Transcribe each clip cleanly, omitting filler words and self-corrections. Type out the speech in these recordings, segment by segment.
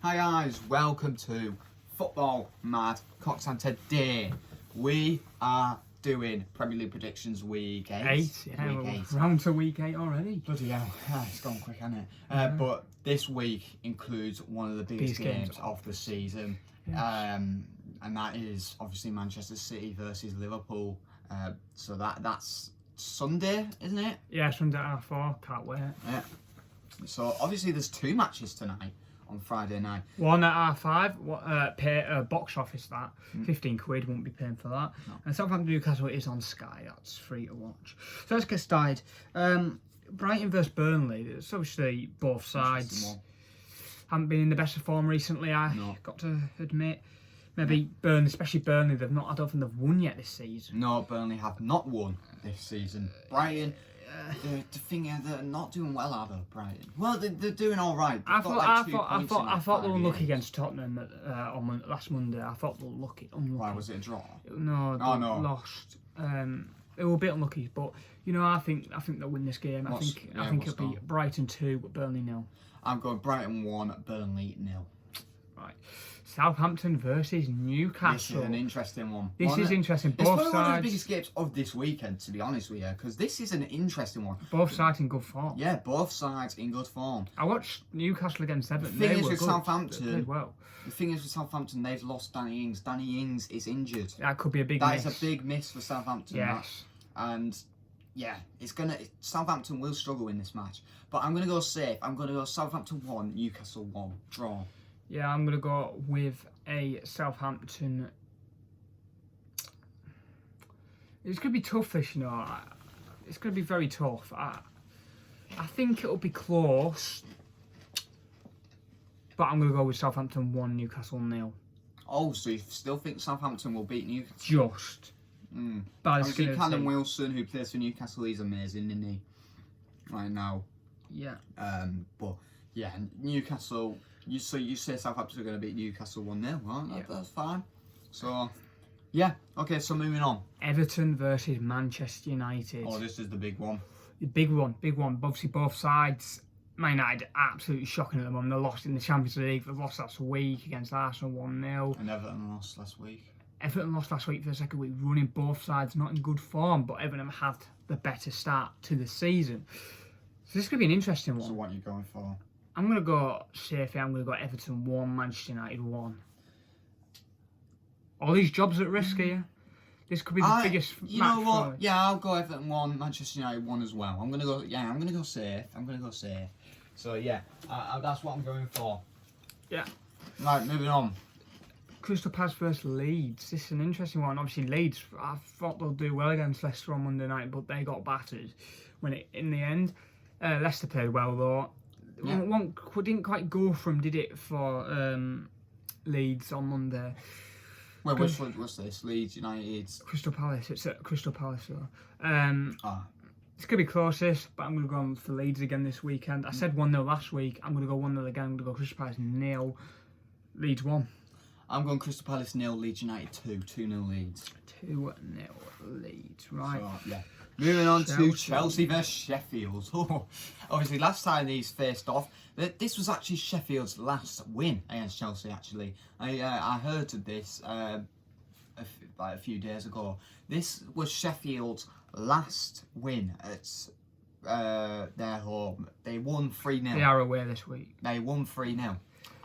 Hi guys, welcome to Football Mad Cox, and today we are doing Premier League predictions week 8. We're on to week 8 already. Bloody hell, it's gone quick, hasn't it? But this week includes one of the biggest games of the season, and that is obviously Manchester City versus Liverpool. So that's Sunday, isn't it? Yeah, Sunday at 4, can't wait. Yeah. So obviously there's 2 matches tonight. On Friday night. 1 at R5, pay box office that. £15, won't be paying for that. No. And Southampton Newcastle is on Sky, that's free to watch. So let's get started. Brighton versus Burnley, it's obviously both sides. Haven't been in the best of form recently, got to admit. Maybe Burnley, especially Burnley, I don't think they've won yet this season. No, Burnley have not won this season. Brighton, the thing is, they're not doing well, are they, Brighton? Well, they're doing all right. I thought they were lucky against Tottenham on last Monday. I thought they were unlucky. Why, was it a draw? No, they lost. They were a bit unlucky, but you know, I think they'll win this game. I think it'll be Brighton 2, Burnley 0. I'm going Brighton 1, Burnley 0. Right. Southampton versus Newcastle. This is an interesting one. This is interesting. It's both probably sides. one of the biggest games of this weekend, to be honest with you, because this is an interesting one. Both sides in good form. Yeah, both sides in good form. I watched Newcastle against Everton. The thing is with Southampton, they played well. The thing is with Southampton, they've lost Danny Ings. Danny Ings is injured. That could be a big miss. miss. That is a big miss for Southampton. Yes. And yeah, Southampton will struggle in this match. But I'm gonna go safe. I'm gonna go Southampton 1, Newcastle 1, draw. Yeah, I'm gonna go with a Southampton. It's gonna be tough, this, you know. It's gonna be very tough. I think it'll be close, but I'm gonna go with Southampton 1, Newcastle 0. Oh, so you still think Southampton will beat Newcastle? Just. But obviously, Callum Wilson, who plays for Newcastle, he's amazing, isn't he? Right now. Yeah. But yeah, Newcastle. You say Southampton are going to beat Newcastle 1-0, right? Yeah. That's fine. So yeah, okay. So moving on. Everton versus Manchester United. Oh, this is the big one. The big one. Obviously, both sides. Man United absolutely shocking at the moment. They lost in the Champions League. They lost last week against Arsenal 1-0. And Everton lost last week. Everton lost last week for the second week running. Both sides not in good form, but Everton had the better start to the season. So this could be an interesting one. So what are you going for? I'm going to go safe. I'm going to go Everton 1, Manchester United 1. All these jobs at risk here. This could be the biggest match. You know what? Yeah, I'll go Everton 1, Manchester United 1 as well. I'm going to go. Yeah, I'm going to go safe. So yeah, that's what I'm going for. Yeah. Right, moving on. Crystal Palace versus Leeds. This is an interesting one. Obviously, Leeds, I thought they'll do well against Leicester on Monday night, but they got battered in the end. Leicester played well though. Yeah. One didn't quite go from, did it, for Leeds on Monday? Well, what's this? Leeds United. Crystal Palace. It's at Crystal Palace though. It's going to be closest, but I'm going to go for Leeds again this weekend. I said 1-0 last week. I'm going to go 1-0 again. I'm going to go Crystal Palace 0, Leeds 1. I'm going Crystal Palace 0, Leeds United 2-0 Leeds. 2-0 Leeds, right. So, yeah. Moving on to Chelsea versus Sheffield. Obviously, last time these faced off, this was actually Sheffield's last win against Chelsea, actually. I heard of this a few days ago. This was Sheffield's last win at their home. They won 3-0. They are away this week. They won 3-0.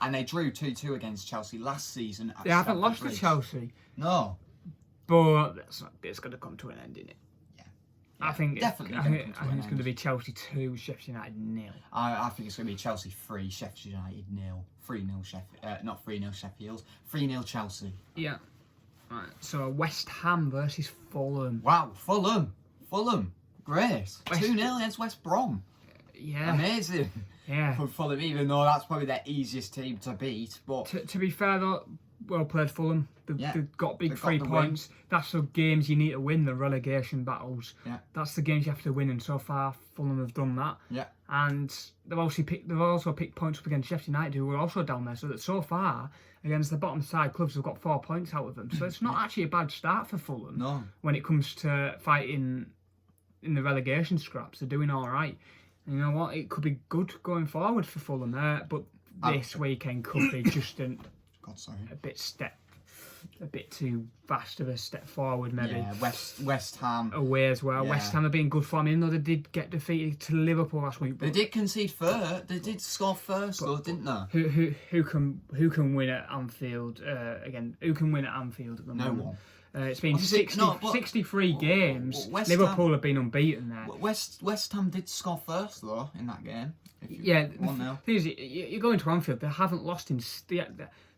And they drew 2-2 against Chelsea last season. They haven't lost to Chelsea. No. But it's going to come to an end, isn't it? Yeah. I think definitely. I think it's going to be Chelsea 2, Sheffield United 0. I think it's going to be Chelsea 3, Sheffield United 0. 3-0 Sheffield. Not 3-0 Sheffield. 3-0 Chelsea. Yeah. Right. So West Ham versus Fulham. Wow, Fulham. Great. 2-0 against West Brom. Yeah. Amazing. Yeah. For Fulham, even though that's probably their easiest team to beat. But to be fair though, well played Fulham. They've got big 3 points. That's the games you need to win, the relegation battles. Yeah. That's the games you have to win, and so far Fulham have done that. Yeah. And they've also picked points up against Sheffield United, who were also down there. So that so far against the bottom side clubs, have got 4 points out of them. So it's not actually a bad start for Fulham. No. When it comes to fighting in the relegation scraps, they're doing all right. And you know what? It could be good going forward for Fulham there, but this weekend could be just God, sorry. a bit too fast of a step forward, maybe. Yeah, West Ham. Away as well. Yeah. West Ham have been good form, even though they did get defeated to Liverpool last week. They did concede first. They did score first, though, didn't they? Who can win at Anfield again? Who can win at Anfield at the No moment? one. It's been Obviously, 63 games. West Liverpool Ham- have been unbeaten there. West Ham did score first, though, in that game. Yeah, the 1-0. thing is, you're going to Anfield. They haven't lost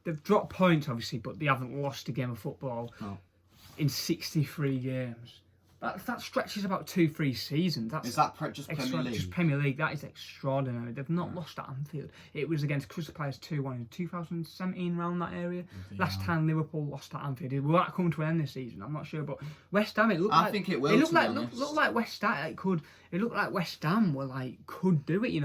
they've dropped points, obviously, but they haven't lost a game of football No. in 63 games. That stretches about 2-3 seasons. Is that just Premier Extra, League? just Premier League. That is extraordinary. They've not lost at Anfield. It was against Crystal Palace 2-1 in 2017, around that area. Last time Liverpool lost at Anfield. Will that come to an end this season? I'm not sure. But West Ham, it looked I like think it will, It looked to like be honest. looked like West Ham. It looked like West Ham were could do it.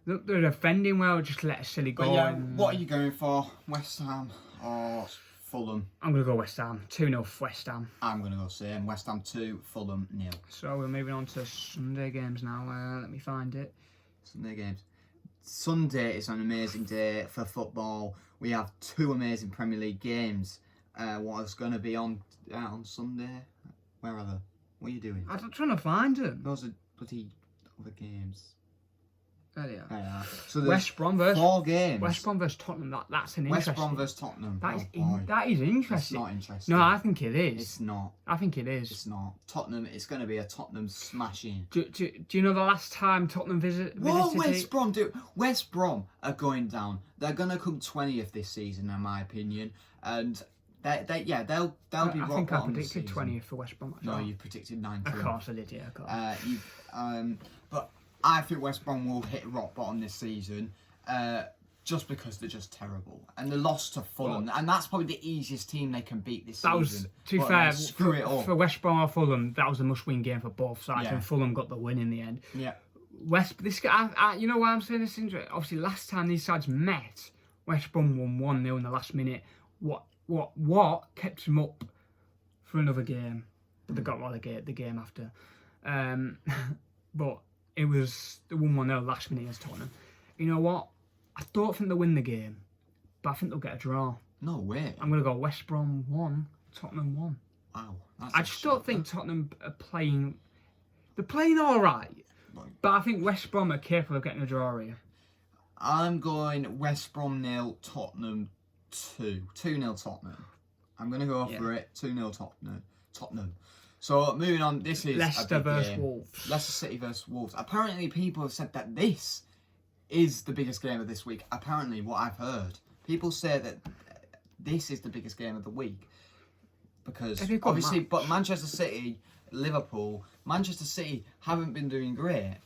Look, they're defending well. Just let a silly But goal. yeah, and, what are you going for? West Ham or Fulham? I'm gonna go West Ham. 2-0 West Ham. I'm going to go same. West Ham 2, Fulham 0. So we're moving on to Sunday games now. Let me find it. Sunday games. Sunday is an amazing day for football. We have 2 amazing Premier League games. What is going to be on Sunday? Where are they? What are you doing? I'm trying to find them. Those are bloody other games. There they are. There they are. So there's West Brom versus 4 games. West Brom versus Tottenham. That's an West interesting. Brom versus Tottenham. That is Oh, boy. that is It's interesting. not interesting. No, I think it is. It's not. I think it is. It's not. Tottenham, it's going to be a Tottenham smashing. Do you know the last time Tottenham Whoa, visited? West Brom, dude. West Brom are going down. They're going to come 20th this season, in my opinion. And they'll be I rock think I bottom this predicted season. 20th for West Brom. No, you predicted 19th. Of course I did. Yeah, of course. But I think West Brom will hit rock bottom this season, just because they're just terrible, and they lost to Fulham, and that's probably the easiest team they can beat this That was, season. to be But fair, they screw it up. for West Brom or Fulham, that was a must-win game for both sides, Yeah. and Fulham got the win in the end. Yeah, You know why I'm saying this? Obviously, last time these sides met, West Brom won 1-0 in the last minute. What kept them up for another game? But they got relegated the game after. But it was the 1-0 last minute against Tottenham. You know what? I don't think they'll win the game, but I think they'll get a draw. no way. I'm going to go West Brom 1, Tottenham 1. Wow, that's I a just don't shocker. think Tottenham are playing. They're playing all right, but I think West Brom are capable of getting a draw here. I'm going West Brom 0, Tottenham 2. 2-0 Tottenham. I'm going to go for it. 2-0 Tottenham. So, moving on, this is Leicester a big versus game. Wolves. Leicester City versus Wolves. Apparently, people have said that this is the biggest game of this week. Apparently, what I've heard. People say that this is the biggest game of the week. Because, If you've got obviously, match. but Manchester City, Liverpool, Manchester City haven't been doing great.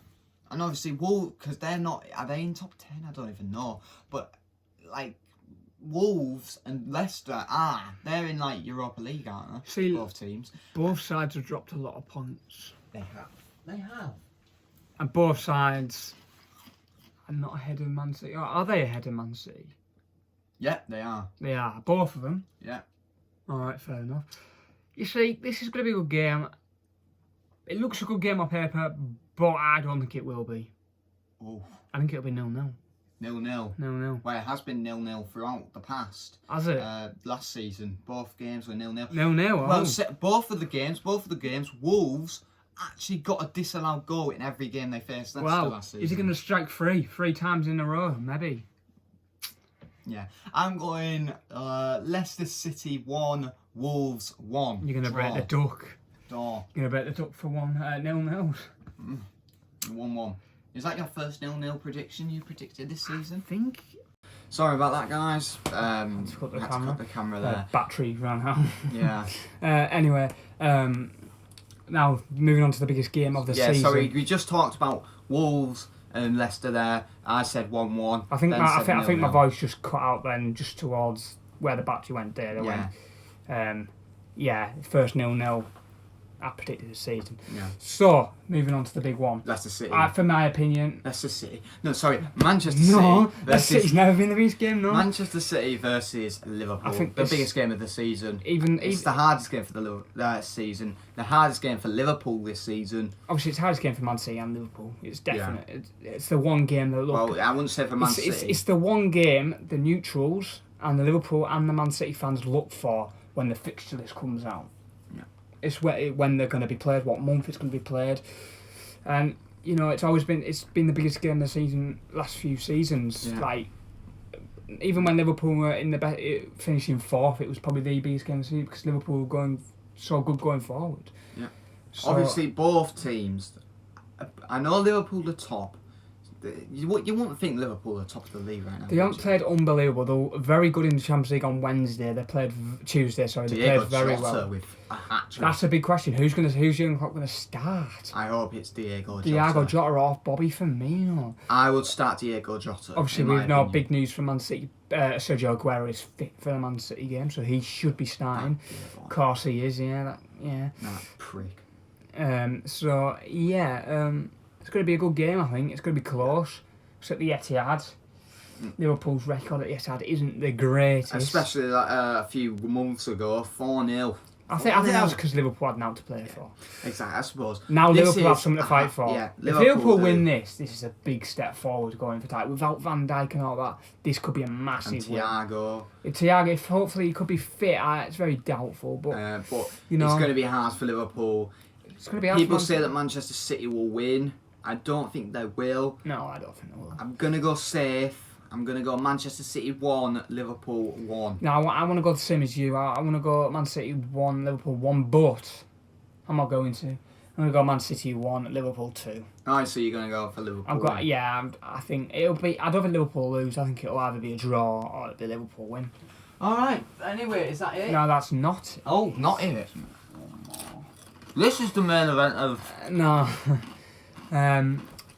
And obviously, Wolves, because they're not, are they in top 10? I don't even know. But, Wolves and Leicester they're in Europa League, aren't they? See, both teams. Both sides have dropped a lot of points, They have. and both sides are not ahead of Man City. Or are they ahead of Man City? Yeah, they are. They are, both of them. Yeah. All right, fair enough. You see, this is going to be a good game. It looks a good game on paper, but I don't think it will be. Oh, I think it'll be 0-0. 0-0. 0-0. Well, it has been 0-0 throughout the past. Has it? Last season, both games were 0-0. 0-0. Well, both of the games, Wolves actually got a disallowed goal in every game they faced Leicester last season. Is he going to strike three times in a row? Maybe. Yeah. I'm going Leicester City 1, Wolves 1. You're going to break the duck. Draw. You're going to break the duck for 1-0. 1-1. Is that your first 0-0 prediction you predicted this season? I think Sorry about that, guys. cut the had to camera. cut the camera there. battery ran out. Yeah. Anyway, now moving on to the biggest game of the Yeah, season. so we just talked about Wolves and Leicester there. I said 1-1. I think Ben I said think my 0-0. voice just cut out then, just towards where the battery went. There, it Yeah. went. First 0-0. I predicted the season. Yeah. So, moving on to the big one. Leicester City. For my opinion, Leicester City. No, sorry, Manchester no, City Leicester City's never been the biggest game, no. Manchester City versus Liverpool. I think the it's- biggest game of the season. Even It's the hardest game for the season. The hardest game for Liverpool this season. obviously, it's the hardest game for Man City and Liverpool. It's definite. It's the one game that look. Well, I wouldn't say for Man City. It's the one game the neutrals and the Liverpool and the Man City fans look for when the fixture list comes out. Yeah. It's when they're going to be played, what month it's going to be played, and you know it's been the biggest game of the season last few seasons. Yeah. Like even when Liverpool were in finishing fourth, it was probably the biggest game of the season because Liverpool were going so good going forward. Yeah. So, Obviously, both teams. I know Liverpool are top. You wouldn't think Liverpool are top of the league right now. they haven't played unbelievable. They were very good in the Champions League on Wednesday. They played Tuesday. Sorry, they Diego played very Jota well. with a hat trick. That's a big question. Who's Jurgen Klopp going to start? I hope it's Diego Jota. Diego Jota or Bobby Firmino? I would start Diego Jota. Obviously, in my we've no opinion. big news from Man City. Sergio Aguero is fit for the Man City game, so he should be starting. Of course, he is. Yeah, That prick. So yeah, it's going to be a good game. I think it's going to be close. It's at the Etihad. Liverpool's record at the Etihad isn't the greatest. Especially like, a few months ago, 4-0. I think that was because Liverpool had nothing to play for. Exactly, I suppose. Now This Liverpool have is- something to fight for. Yeah, If Liverpool do. win this is a big step forward going for title. Without Van Dijk and all that, this could be a And massive win. Thiago. Thiago, if hopefully he could be fit, it's very doubtful. But But You know, it's going to be hard for Liverpool. it's going to be hard. People for say that Manchester City will win. I don't think they will. No, I don't think they will. I'm going to go safe. I'm going to go Manchester City 1, Liverpool 1. No, I want to go the same as you. I want to go Man City 1, Liverpool 1, but I'm not going to. I'm going to go Man City 1, Liverpool 2. Oh, so you're going to go for Liverpool. I think it'll be. I don't think Liverpool will lose. I think it'll either be a draw or it'll be Liverpool win. Alright, anyway, is that it? No, that's not it. Oh, not it. This is the main event of No.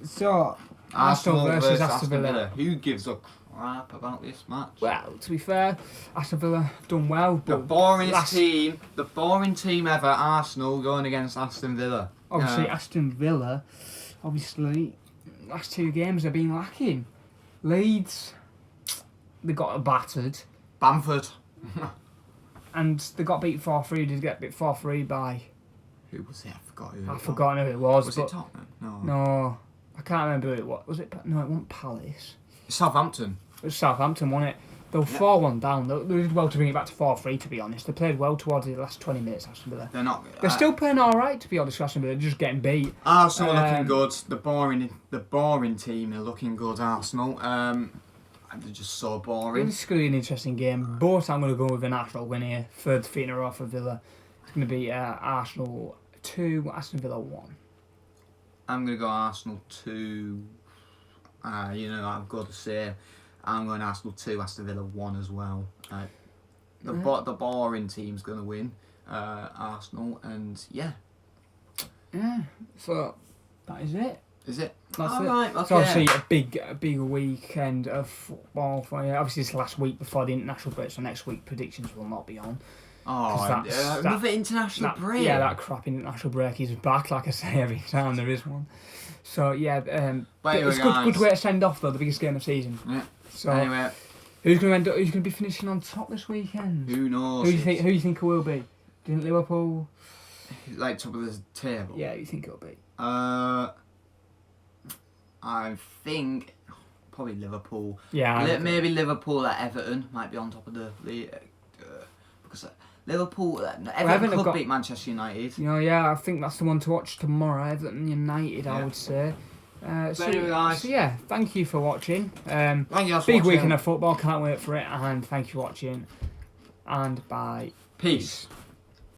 So Arsenal versus Aston Villa. Who gives a crap about this match? Well, to be fair, Aston Villa done well, The but boring team ever, Arsenal going against Aston Villa. obviously Aston Villa, last two games have been lacking. Leeds, they got battered, Bamford. and they got beat 4-3. Did they get beat 4-3 by? Who was it? I forgot who it I've was. forgotten who it was. Was but it Tottenham? No. No, I can't remember who it was. Was it? No, it wasn't Palace. Southampton. It was Southampton, wasn't it? They were 4-1 down. They did well to bring it back to 4-3, to be honest. They played well towards the last 20 minutes, Aston Villa. They're not. They're still playing all right, to be honest, Aston Villa. They're just getting beat. Arsenal are looking Um, good. The boring team are looking good. Arsenal. They're just so boring. This is going to be an interesting game, but I'm going to go with an Arsenal win here. Third defeat in a row for Villa. It's going to be Arsenal 2, Aston Villa 1. I'm gonna go Arsenal 2. I've got to say, I'm going Arsenal 2, Aston Villa 1 as well. The boring team's gonna win. Arsenal, and yeah. Yeah, so that is it. Is it? That's All it. right, It's okay. obviously a big weekend of football for you. Obviously, it's last week before the international break, so next week predictions will not be on. Oh, 'Cause that's- another international break. Yeah, that crap international break is back, like I say every time there is one. So yeah, But anyway, it's guys. good way to send off though, the biggest game of the season. Yeah. So Anyway, who's going to be finishing on top this weekend? who knows? Who do you think it will be? Do you think Liverpool? Like top of the table. Yeah, you think it'll be? I think probably Liverpool. Yeah, Maybe Liverpool at Everton might be on top of the because Liverpool Everton Everton have could got- beat Manchester United. Yeah, I think that's the one to watch tomorrow. Everton United, I Yeah. would say. anyway, guys. So yeah, thank you for watching. Thank you guys for Big watching. weekend of football, can't wait for it. And thank you for watching. And bye. Peace.